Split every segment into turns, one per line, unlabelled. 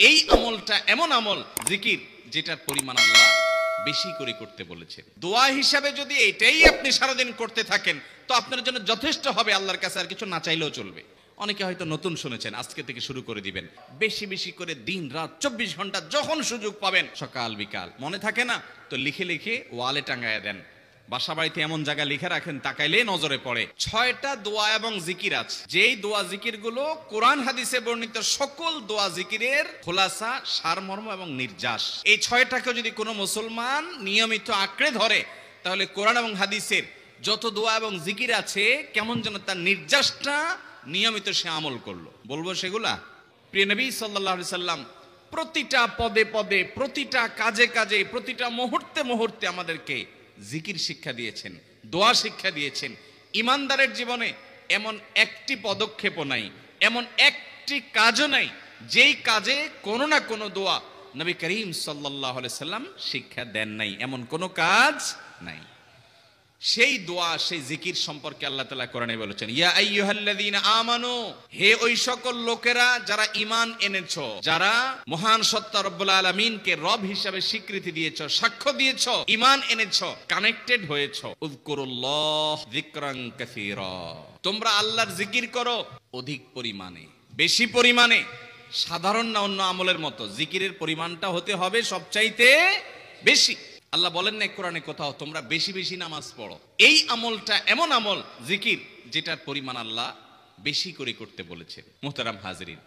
এই আমলটা এমন আমল জিকির যেটার পরিমাণ আল্লাহ বেশি করে করতে বলেছেন। দোয়া হিসাবে যদি এটাই আপনি সারাদিন করতে থাকেন তো আপনার জন্য যথেষ্ট হবে, আল্লাহর কাছে আর কিছু না চাইলেও চলবে। অনেকে হয়তো নতুন শুনেছেন, আজকে থেকে শুরু করে দিবেন, বেশি বেশি করে দিন রাত 24 ঘন্টা যখন সুযোগ পাবেন সকাল বিকাল, মনে থাকে না তো লিখে লিখে ওয়ালে টাঙ্গায় দেন, বাসা বাড়িতে এমন জায়গা লিখে রাখেন তাকাইলে নজরে পড়ে। 6টা দোয়া এবং জিকির আছে, যেই দোয়া জিকির গুলো কোরআন হাদিসে বর্ণিত সকল দোয়া জিকিরের খোলাসা, সারমর্ম এবং নির্যাস। এই 6টাকে যদি কোনো মুসলমান নিয়মিত আঁকড়ে ধরে তাহলে কোরআন এবং হাদিসের যত দোয়া এবং জিকির আছে কেমন যেন তার নির্যাসটা নিয়মিত সে আমল করলো। বলবো সেগুলা। প্রিয় নবী সাল্লাল্লাহু আলাইহি সাল্লাম প্রতিটা পদে পদে, প্রতিটা কাজে কাজে, প্রতিটা মুহূর্তে মুহূর্তে আমাদেরকে জিকির শিক্ষা দিয়েছেন, দোয়া শিক্ষা দিয়েছেন। ইমানদারের জীবনে এমন একটি পদক্ষেপও নাই, এমন একটি কাজও নাই যেই কাজে কোনো না কোনো দোয়া নবী করিম সাল্লাল্লাহু আলাইহি সাল্লাম শিক্ষা দেন নাই, এমন কোনো কাজ নাই। সেই দোয়া, সেই জিকির সম্পর্কে আল্লাহ তাআলা কোরআনে বলেছেন, ইয়া আইয়ুহাল্লাযীনা আমানু, হে ওই সকল লোকেরা যারা ঈমান এনেছো, যারা মহান সত্তা রব্বুল আলামিনকে রব হিসাবে স্বীকৃতি দিয়েছো, সাক্ষ্য দিয়েছো, ঈমান এনেছো, কানেক্টেড হয়েছো, উযকুরুল্লাহ যিকরান কাসীরা, তোমরা আল্লাহর জিকির করো অধিক পরিমাণে, বেশি পরিমাণে। সাধারণ না অন্য আমলের মতো, জিকিরের পরিমাণটা হতে হবে সবচাইতে বেশি। আল্লাহ বলেন না কোরআনে কোথাও তোমরা বেশি বেশি নামাজ পড়ো। এই আমলটা এমন আমল জিকির যেটার পরিমাণ আল্লাহ বেশি করে করতে বলেছেন। মুহতারাম হাজিরিন,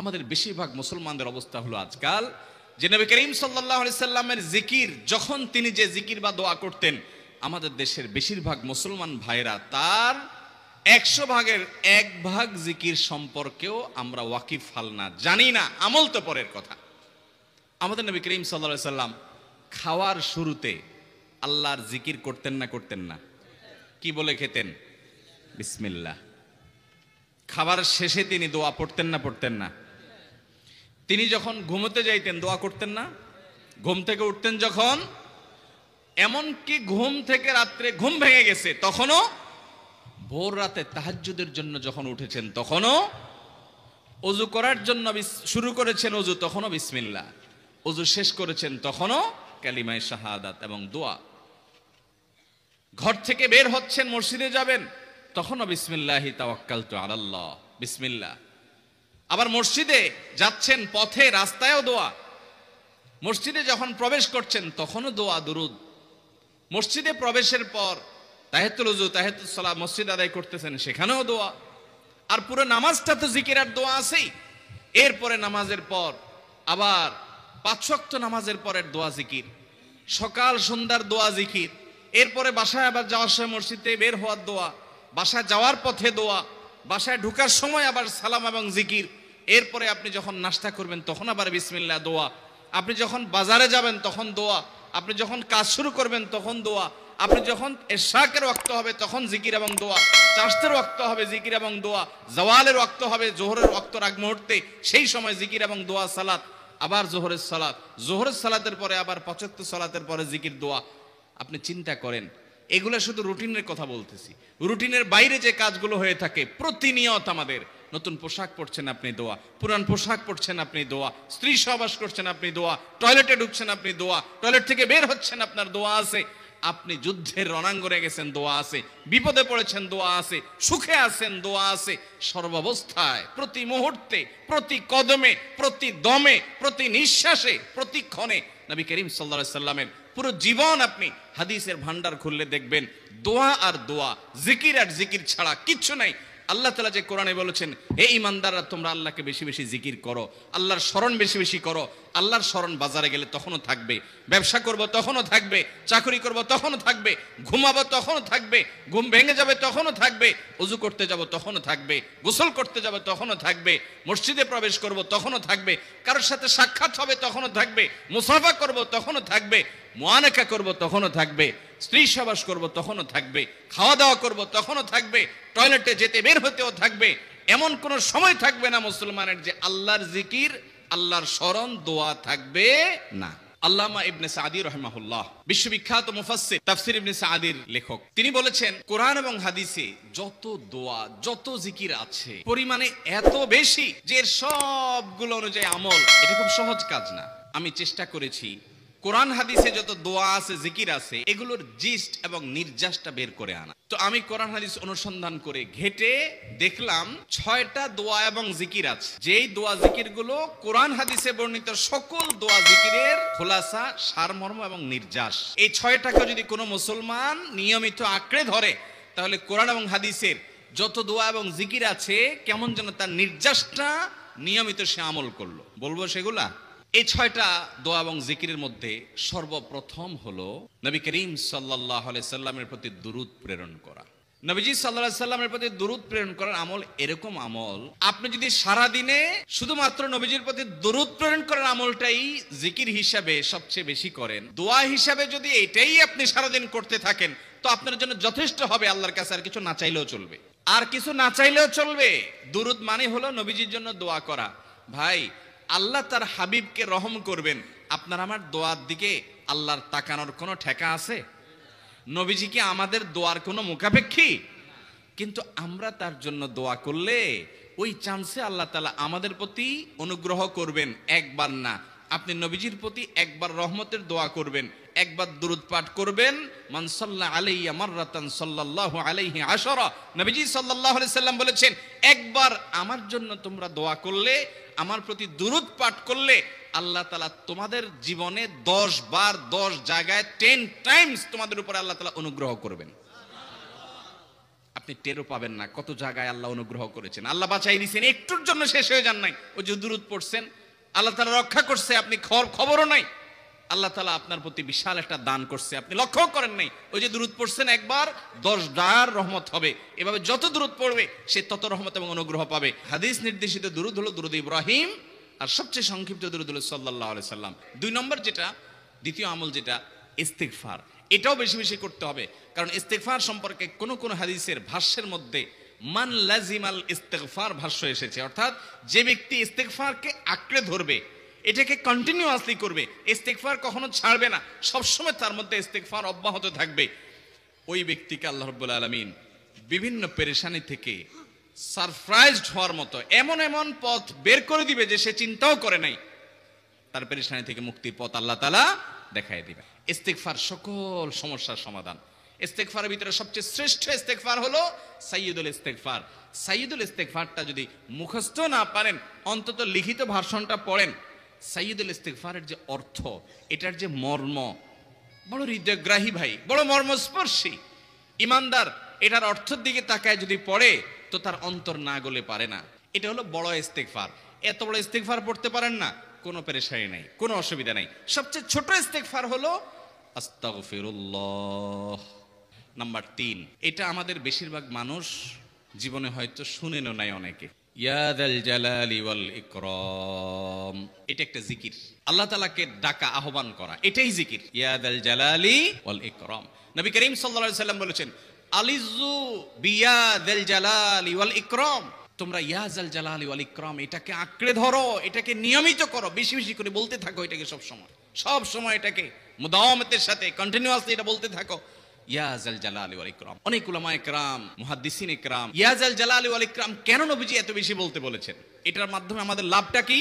আমাদের বেশিরভাগ মুসলমানদের অবস্থা হলো আজকাল যে নবী করিম সাল্লাল্লাহু আলাইহি সাল্লামের জিকির, যখন তিনি যে জিকির বা দোয়া করতেন, আমাদের দেশের বেশিরভাগ মুসলমান ভাইরা তার 100 ভাগের 1 ভাগ জিকির সম্পর্কেও আমরা ওয়াকিফ হাল না, জানি না, আমল তো পরের কথা। আমাদের নবী করিম সাল্লাল্লাহু আলাইহি সাল্লাম খাওয়ার শুরুতে আল্লাহর জিকির করতেন না করতেন না? কি বলে খেতেন? বিসমিল্লাহ। খাবার শেষে তিনি দোয়া পড়তেন না পড়তেন না? তিনি যখন ঘুমোতে যাইতেন দোয়া করতেন না? ঘুম থেকে উঠতেন যখন, এমনকি ঘুম থেকে রাত্রে ঘুম ভেঙে গেছে তখনও, ভোর রাতে তাহাজ্জুদের জন্য যখন উঠেছেন তখনও, ওযু করার জন্য শুরু করেছেন ওযু তখনও বিসমিল্লাহ, ওযু শেষ করেছেন তখনও কালিমায়ে শাহাদাত এবং দোয়া। ঘর থেকে বের হচ্ছেন, মসজিদে যাবেন তখনও বিসমিল্লাহি তাওয়াক্কালতু আলাল্লাহ, বিসমিল্লাহ। আবার মসজিদে যাচ্ছেন, পথে রাস্তায়ও দোয়া। মসজিদে যখন প্রবেশ করছেন তখনও দোয়া, দুরুদ। মসজিদে প্রবেশের পর তাহিয়াতুল ওযু, তাহিয়াতুস সালাত মসজিদ আদায় করতেছেন, সেখানেও দোয়া। আর পুরো নামাজটা তো জিকির আর দোয়া আছেই। এরপরে নামাজের পর আবার 5 ওয়াক্ত নামাজের পরের দোয়া জিকির, সকাল সন্ধ্যার দোয়া জিকির। এরপরে বাসায় আবার যাওয়ার সময় মসজিদ থেকে বের হওয়ার দোয়া, বাসায় যাওয়ার পথে দোয়া, বাসায় ঢোকার সময় আবার সালাম এবং জিকির। এরপরে আপনি যখন নাস্তা করবেন তখন আবার বিসমিল্লাহ দোয়া, আপনি যখন বাজারে যাবেন তখন দোয়া, আপনি যখন কাজ শুরু করবেন তখন দোয়া, আপনি যখন ইশরাকের ওয়াক্ত হবে তখন জিকির এবং দোয়া, চাশতের ওয়াক্ত হবে জিকির এবং দোয়া, জাওয়ালের ওয়াক্ত হবে জোহরের ওয়াক্তর আগ মুহূর্তে, সেই সময় জিকির এবং দোয়া, সালাত। আবার জোহরের সালাত, জোহরের সালাতের পরে আবার 5 ওয়াক্ত সালাতের পরে জিকির দোয়া। আপনি চিন্তা করেন, এগুলো শুধু রুটিনের কথা বলতেছি। রুটিনের বাইরে যে কাজগুলো হয়ে থাকে প্রতিনিয়ত আমাদের, নতুন পোশাক পরছেন আপনি দোয়া, পুরান পোশাক পরছেন আপনি দোয়া, স্ত্রী সহবাস করছেন আপনি দোয়া, টয়লেটে ঢুকছেন আপনি দোয়া, টয়লেট থেকে বের হচ্ছেন আপনার দোয়া আছে, আপনি যুদ্ধের রণাঙ্গনে গেছেন দোয়া আছে, বিপদে পড়েছেন দোয়া আছে, সুখে আছেন দোয়া আছে। সর্বাবস্থায়, প্রতি মুহূর্তে, প্রতি কদমে, প্রতি দমে, প্রতি নিঃশ্বাসে, প্রতি ক্ষণে নবী করিম সাল্লাল্লাহু আলাইহি সাল্লামের পুরো জীবন আপনি হাদিসের ভান্ডার খুললে দেখবেন দোয়া আর দোয়া, জিকির আর জিকির ছাড়া কিচ্ছু নাই। আল্লাহ তাআলা যে কোরআনে বলেছেন, হে ঈমানদাররা তোমরা আল্লাহকে বেশি বেশি জিকির করো, আল্লাহর স্মরণ বেশি বেশি করো। আল্লাহর স্মরণ বাজারে গেলে তখনও থাকবে, ব্যবসা করব তখনও থাকবে, চাকরি করব তখনও থাকবে, ঘুমাবো তখনও থাকবে, ঘুম ভেঙে যাবে তখনও থাকবে, ওযু করতে যাব তখনও থাকবে, গোসল করতে যাব তখনও থাকবে, মসজিদে প্রবেশ করব তখনও থাকবে, কারোর সাথে সাক্ষাৎ হবে তখনও থাকবে, মুসাফা করব তখনও থাকবে, মুআনাকা করব তখনও থাকবে, স্ত্রী সহবাস করব তখনও থাকবে, খাওয়া দাওয়া করব তখনও থাকবে, টয়লেটে যেতে বের হতেও থাকবে। এমন কোন সময় থাকবে না মুসলমানের যে আল্লাহর জিকির, আল্লাহর স্মরণ, দোয়া থাকবে না। আল্লামা ইবনে সাদি রাহিমাহুল্লাহ বিশ্ববিখ্যাত মুফাসসির তাফসীর ইবনে সাদির লেখক, তিনি বলেছেন কোরআন এবং হাদিসে যত দোয়া যত জিকির আছে পরিমাণে এত বেশি যে এর সবগুলো অনুযায়ী আমল, এটা খুব সহজ কাজ না। আমি চেষ্টা করেছি কোরআন হাদিসে যত দোয়া আছে জিকির আছে এগুলোর জিস্ট এবং নির্যাসটা বের করে আনা। তো আমি কোরআন হাদিস অনুসন্ধান করে ঘেটে দেখলাম 6টা দোয়া এবং জিকির আছে, যেই দোয়া জিকির গুলো কোরআন হাদিসে বর্ণিত সকল দোয়া জিকিরের খোলাসা, সারমর্ম এবং নির্যাস। এই 6টাকে যদি কোনো মুসলমান নিয়মিত আঁকড়ে ধরে তাহলে কোরআন এবং হাদিসের যত দোয়া এবং জিকির আছে কেমন যেন তার নির্যাসটা নিয়মিত সে আমল করলো। বলবো সেগুলা। এই 6টা দোয়া এবং জিকিরের মধ্যে সর্বপ্রথম হলো নবী করিম সাল্লাল্লাহু আলাইহি সাল্লামের প্রতি দুরূদ প্রেরণ করা। নবীজি সাল্লাল্লাহু আলাইহি সাল্লামের প্রতি দুরূদ প্রেরণ করার আমল এরকম আমল, আপনি যদি সারা দিনে শুধুমাত্র নবীজির প্রতি দুরূদ প্রেরণ করার আমলটাই জিকির হিসাবে সবচেয়ে বেশি করেন, দোয়া হিসাবে যদি এটাই আপনি সারাদিন করতে থাকেন তো আপনার জন্য যথেষ্ট হবে আল্লাহর কাছে। আর কিছু না চাইলেও চলবে, আর কিছু না চাইলেও চলবে। দুরূদ মানে হলো নবীজির জন্য দোয়া করা। ভাই, আল্লাহ তার হাবিবকে রহম করবেন, আপনার আমার দোয়ার দিকে আল্লাহর তাকানোর কোনো ঠেকা আছে? নবীজি কি আমাদের দোয়ার কোনো মুখাপেক্ষী? কিন্তু আমরা তার জন্য দোয়া করলে ওই চান্সে আল্লাহ তাআলা আমাদের প্রতি অনুগ্রহ করবেন। একবার না, আপনি নবীজির প্রতি একবার রহমতের দোয়া করবেন, একবার দুরূদ পাঠ করবেন। মান সাল্লা আলাইয়া মাররাতান সাল্লাল্লাহু আলাইহি আশারা, নবীজি সাল্লাল্লাহু আলাইহি সাল্লাম বলেছেন একবার আমার জন্য তোমরা দোয়া করলে, আমার প্রতি দুরূদ পাঠ করলে আল্লাহ তাআলা তোমাদের জীবনে 10 বার 10 জায়গায় 10 টাইমস তোমাদের উপরে আল্লাহ তাআলা অনুগ্রহ করবেন। আপনি টেরও পাবেন না কত জায়গায় আল্লাহ অনুগ্রহ করেছেন। আল্লাহ বাঁচাই দিয়েছেন, একটুর জন্য শেষ হয়ে যান নাই। ওই যে দুরূদ পড়ছেন, আল্লাহ তাআলা রক্ষা করছে, আপনি খবরও নাই। আল্লাহ তাআলা আপনার প্রতি বিশাল একটা দান করছে, আপনি লক্ষ্য করেন নাই। ওই যে দুরূদ পড়ছেন একবার 10 বার রহমত হবে। এভাবে যত দুরূদ পড়বে সে তত রহমত এবং অনুগ্রহ পাবে। হাদিস নির্দেশিত দুরূদ হলো দুরূদ ইব্রাহিম, আর সবচেয়ে সংক্ষিপ্ত দুরূদ হলো সাল্লাল্লাহু আলাইহি সাল্লাম। 2 নম্বর যেটা, দ্বিতীয় আমল যেটা, ইস্তিগফার। এটাও বেশি বেশি করতে হবে, কারণ ইস্তিগফার সম্পর্কে কোন কোন হাদিসের ভাষ্যের মধ্যে মান লাজিমাল ইস্তিগফার ভাষ্য এসেছে, অর্থাৎ যে ব্যক্তি ইস্তিগফারকে আঁকড়ে ধরবে, এটাকে কন্টিনিউয়াসলি করবে, ইস্তিগফার কখনো ছাড়বে না, সবসময় তার মধ্যে ইস্তিগফার অব্যাহত থাকবে, ওই ব্যক্তিকে আল্লাহ রাব্বুল আলামিন বিভিন্ন পেরেশানি থেকে সারপ্রাইজড হওয়ার মতো এমন এমন পথ বের করে দিবে যে সে চিন্তাও করে নাই। তার পেরেশানি থেকে মুক্তির পথ আল্লাহ তাআলা দেখায় দিবে। ইস্তিগফার সকল সমস্যার সমাধান। ইস্তিগফারের ভিতরে সবচেয়ে শ্রেষ্ঠ ইস্তিগফার হলো সাইয়্যিদুল ইস্তিগফার। সাইয়্যিদুল ইস্তিগফারটা যদি মুখস্থ না পারেন, অন্তত লিখিত ভার্সনটা পড়েন। সাইয়্যিদুল ইস্তিগফারের যে অর্থ, এটার যে মর্ম, বড় হৃদয়গ্রাহী ভাই, বড় মর্মস্পর্শী। ইমানদার এটার অর্থের দিকে তাকায় যদি পড়ে তো তার অন্তর না গলে পারে না। এটা হলো বড় ইস্তিগফার। এত বড় ইস্তিগফার পড়তে পারেন না, কোনো পেরেশানি নাই, কোনো অসুবিধা নাই। সবচেয়ে ছোট ইস্তিগফার হলো আস্তাগফিরুল্লাহ। নাম্বার 3, এটা আমাদের বেশিরভাগ মানুষ জীবনে হয়তো শুনেনও নাই অনেকে। ইয়া যাল জালালি ওয়াল ইকরাম, এটা একটা জিকির। আল্লাহ তাআলাকে ডাকা, আহ্বান করা, এটাই জিকির। ইয়া যাল জালালি ওয়াল ইকরাম। নবী করিম সাল্লাল্লাহু আলাইহি সাল্লাম বলেছেন আলিজু বিয়া যাল জালালি ওয়াল ইকরাম, তোমরা ইয়া যাল জালালি ওয়াল ইকরাম এটাকে আঁকড়ে ধরো, এটাকে নিয়মিত করো, বেশি বেশি করে বলতে থাকো এটাকে সব সময় এটাকে মুদাওয়ামাতের সাথে কন্টিনিউয়াসলি এটা বলতে থাকো, ইয়া যাল জালালি ওয়াল ইকরাম। অনেক উলামা ইকরাম, মুহাদ্দিসিন ইকরাম ইয়া যাল জালালি ওয়াল ইকরাম কেন নবীজি এত বেশি বলতে বলেছেন, এটার মাধ্যমে আমাদের লাভটা কি,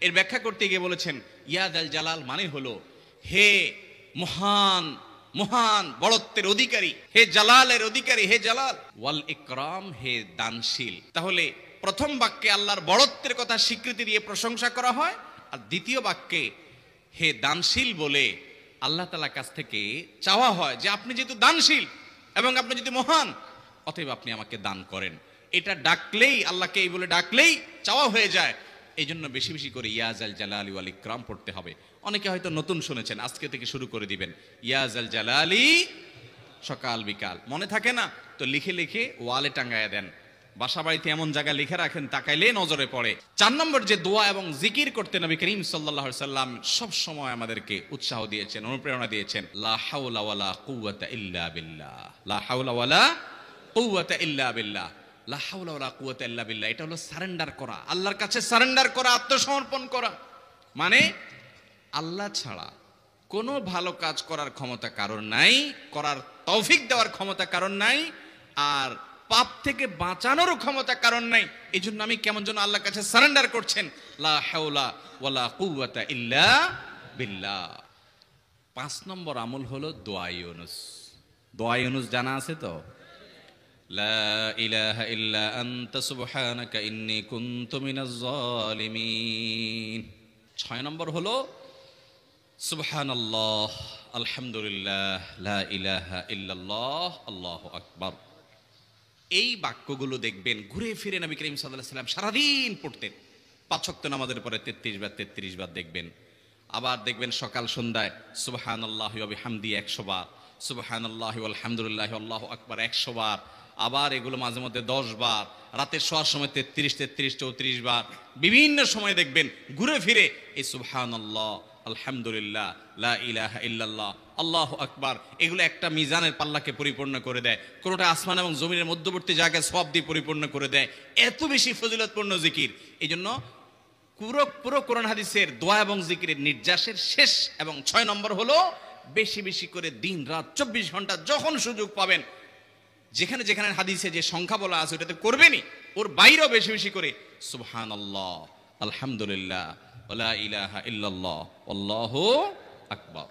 এর ব্যাখ্যা করতে গিয়ে বলেছেন ইয়া যাল জালাল মানে হলো হে মহান মহান বড়ত্বের অধিকারী, হে জালালের অধিকারী, হে জালাল, ওয়াল ইকরাম হে দানশীল। তাহলে প্রথম বাক্যে আল্লাহর বড়ত্বের কথা স্বীকৃতি দিয়ে প্রশংসা করা হয়, আর দ্বিতীয় বাক্যে হে দানশীল বলে আল্লাহ তাআলার কাছ থেকে চাওয়া হয় যে আপনি যেহেতু দানশীল এবং আপনি যদি মহান, অতএব আপনি আমাকে দান করেন। এটা ডাকলেই, আল্লাহকে এই বলে ডাকলেই চাওয়া হয়ে যায়। এই জন্য বেশি বেশি করে ইয়া যাল জালালি ওয়াল ইকরাম পড়তে হবে। অনেকে হয়তো নতুন শুনেছেন, আজকে থেকে শুরু করে দিবেন ইয়া যাল জালালি, সকাল বিকাল মনে থাকে না তো লিখে লিখে ওয়ালে টাঙ্গায়া দেন, বাসা বাড়িতে এমন জায়গায় লিখে রাখেন তাকাইলে নজরে পড়ে। 4 নম্বর যে দোয়া এবং জিকির করতে নবী করিম সাল্লাল্লাহু আলাইহি সাল্লাম সব সময় আমাদেরকে উৎসাহ দিয়েছেন, অনুপ্রেরণা দিয়েছেন। লা হাওলা ওয়ালা কুওয়াতা ইল্লা বিল্লাহ, লা হাওলা ওয়ালা কুওয়াতা ইল্লা বিল্লাহ, লা হাওলা ওয়ালা কুওয়াতা ইল্লা বিল্লাহ। এটা হলো সারেন্ডার করা, আল্লাহর কাছে সারেন্ডার করা, আত্মসমর্পণ করা। মানে আল্লাহ ছাড়া কোনো ভালো কাজ করার ক্ষমতা কারণ নাই, করার তৌফিক দেওয়ার ক্ষমতা কারণ নাই, আর পাপ থেকে বাঁচানোরও ক্ষমতা কারণ নাই। এই জন্য আমি কেমন যেন আল্লাহর কাছে সারেন্ডার করছেন, লা হাওলা ওয়ালা কুওয়াতা ইল্লা বিল্লাহ। 5 নম্বর আমল হলো দোয়া ইউনুস। দোয়া ইউনুস জানা আছে তো? লা ইলাহা ইল্লা আনতা সুবহানাকা ইন্নী কুনতু মিনাজ জালিমিন। 6 নম্বর হলো সুবহানাল্লাহ, আলহামদুলিল্লাহ, লা ইলাহা ইল্লাল্লাহ, আল্লাহু আকবার। এই বাক্যগুলো দেখবেন ঘুরে ফিরে নবী করিম সাল্লাল্লাহু আলাইহি ওয়াসাল্লাম সারাদিন পড়তেন। 5 ওয়াক্ত নামাজের পরে 33 বার দেখবেন। আবার দেখবেন সকাল সন্ধ্যায় সুবহানাল্লাহি ওয়া বিহামদি 100 বার, সুবহানাল্লাহি ওয়াল হামদুলিল্লাহি আল্লাহু আকবার 100 বার। আবার এগুলো মাঝে মধ্যে 10 বার, রাতের শোয়ার সময় 33, 34 বার। বিভিন্ন সময় দেখবেন ঘুরে ফিরে এই সুবহানাল্লাহ, আলহামদুলিল্লাহ, লা ইলাহা ইল্লাল্লাহ, আল্লাহু আকবার, এগুলো একটা মিজানের পাল্লাকে পরিপূর্ণ করে দেয়। কোনোটা আসমান এবং জমিনের মধ্যবর্তী জায়গায় সওয়াব দিয়ে পরিপূর্ণ করে দেয়। এত বেশি ফজিলতপূর্ণ জিকির। এই জন্য পুরো কোরআন হাদিসের দোয়া এবং জিকিরের নির্যাসের শেষ এবং 6 নম্বর হলো বেশি বেশি করে দিন রাত 24 ঘন্টা যখন সুযোগ পাবেন, যেখানে যেখানে হাদিসে যে সংখ্যা বলা আছে ওটাতে করবেনই, ওর বাইরেও বেশি বেশি করে সুবহানাল্লাহ, আলহামদুলিল্লাহ, ওয়া লা ইলাহা ইল্লাল্লাহ, আল্লাহু আকবার।